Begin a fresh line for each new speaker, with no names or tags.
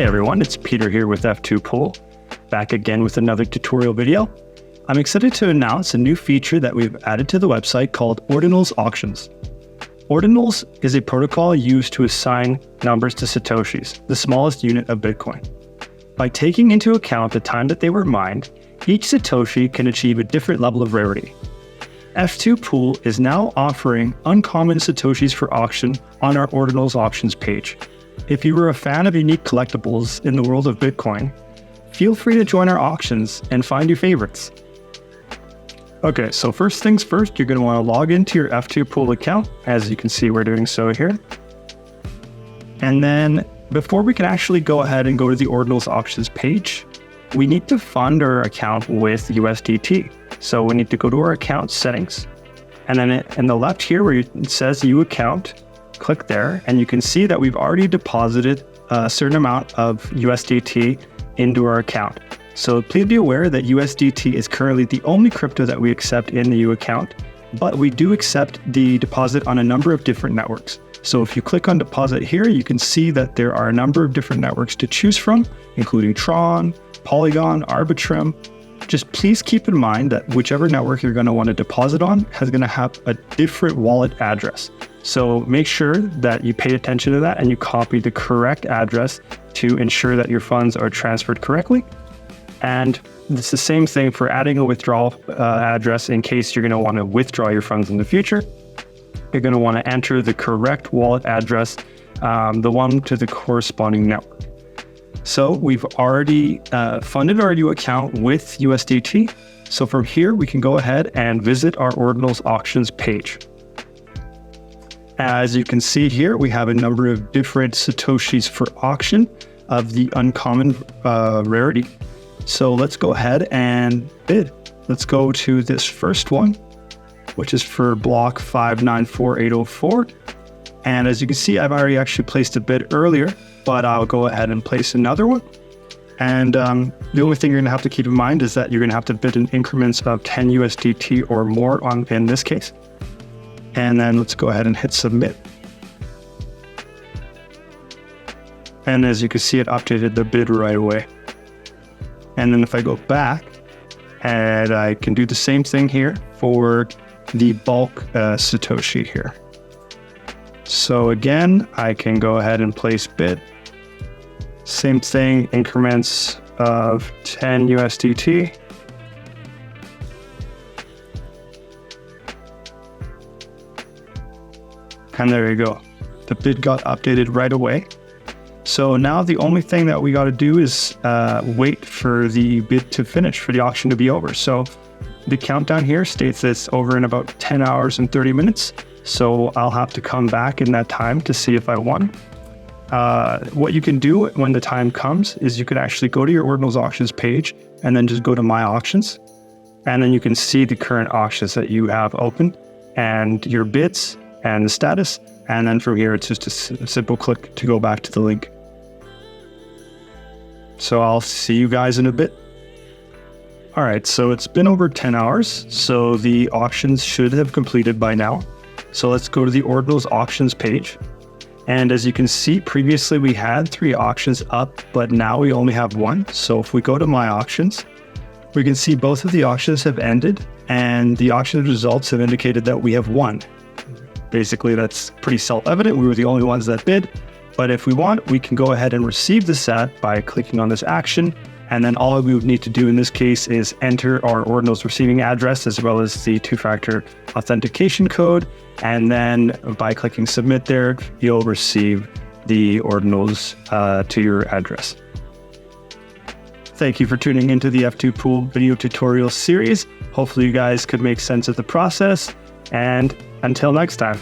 Hey everyone, it's Peter here with f2pool, back again with another tutorial video. I'm excited to announce a new feature that we've added to the website called Ordinals Auctions. Ordinals is a protocol used to assign numbers to satoshis, the smallest unit of Bitcoin. By taking into account the time that they were mined, each satoshi can achieve a different level of rarity. f2pool is now offering uncommon satoshis for auction on our Ordinals Auctions page. If you were a fan of unique collectibles in the world of Bitcoin, feel free to join our auctions and find your favorites. Okay, so first things first, you're going to want to log into your f2pool account. As you can see, we're doing so here. And then before we can actually go ahead and go to the Ordinals Auctions page, we need to fund our account with USDT. So we need to go to our account settings. And then in the left here where it says U account, click there, and you can see that we've already deposited a certain amount of USDT into our account. So please be aware that USDT is currently the only crypto that we accept in the U account, but we do accept the deposit on a number of different networks. So if you click on deposit here, you can see that there are a number of different networks to choose from, including Tron, Polygon, Arbitrum. Just please keep in mind that whichever network you're going to want to deposit on is going to have a different wallet address. So make sure that you pay attention to that and you copy the correct address to ensure that your funds are transferred correctly. And it's the same thing for adding a withdrawal address in case you're going to want to withdraw your funds in the future. You're going to want to enter the correct wallet address, the one to the corresponding network. So we've already funded our U account with USDT. So from here, we can go ahead and visit our Ordinals Auctions page. As you can see here, we have a number of different satoshis for auction of the uncommon rarity. So let's go ahead and bid. Let's go to this first one, which is for block 594804. And as you can see, I've already actually placed a bid earlier, but I'll go ahead and place another one. And the only thing you're gonna have to keep in mind is that you're gonna have to bid in increments of 10 USDT or more in this case. And then let's go ahead and hit submit. And as you can see, it updated the bid right away. And then if I go back, and I can do the same thing here for the bulk Satoshi here. So again, I can go ahead and place bid. Same thing, increments of 10 USDT. And there you go. The bid got updated right away. So now the only thing that we got to do is wait for the bid to finish, for the auction to be over. So the countdown here states it's over in about 10 hours and 30 minutes. So I'll have to come back in that time to see if I won. What you can do when the time comes is you can actually go to your Ordinals Auctions page and then just go to My Auctions. And then you can see the current auctions that you have open and your bids and the status. And then from here, it's just a simple click to go back to the link. So I'll see you guys in a bit. All right, so it's been over 10 hours. So the auctions should have completed by now. So let's go to the Ordinals Auctions page. And as you can see, previously we had 3 auctions up, but now we only have 1. So if we go to My Auctions, we can see both of the auctions have ended and the auction results have indicated that we have won. Basically, that's pretty self-evident. We were the only ones that bid. But if we want, we can go ahead and receive the sat by clicking on this action. And then all we would need to do in this case is enter our Ordinals receiving address as well as the 2-factor authentication code. And then by clicking submit there, you'll receive the Ordinals to your address. Thank you for tuning into the f2pool video tutorial series. Hopefully you guys could make sense of the process. And until next time.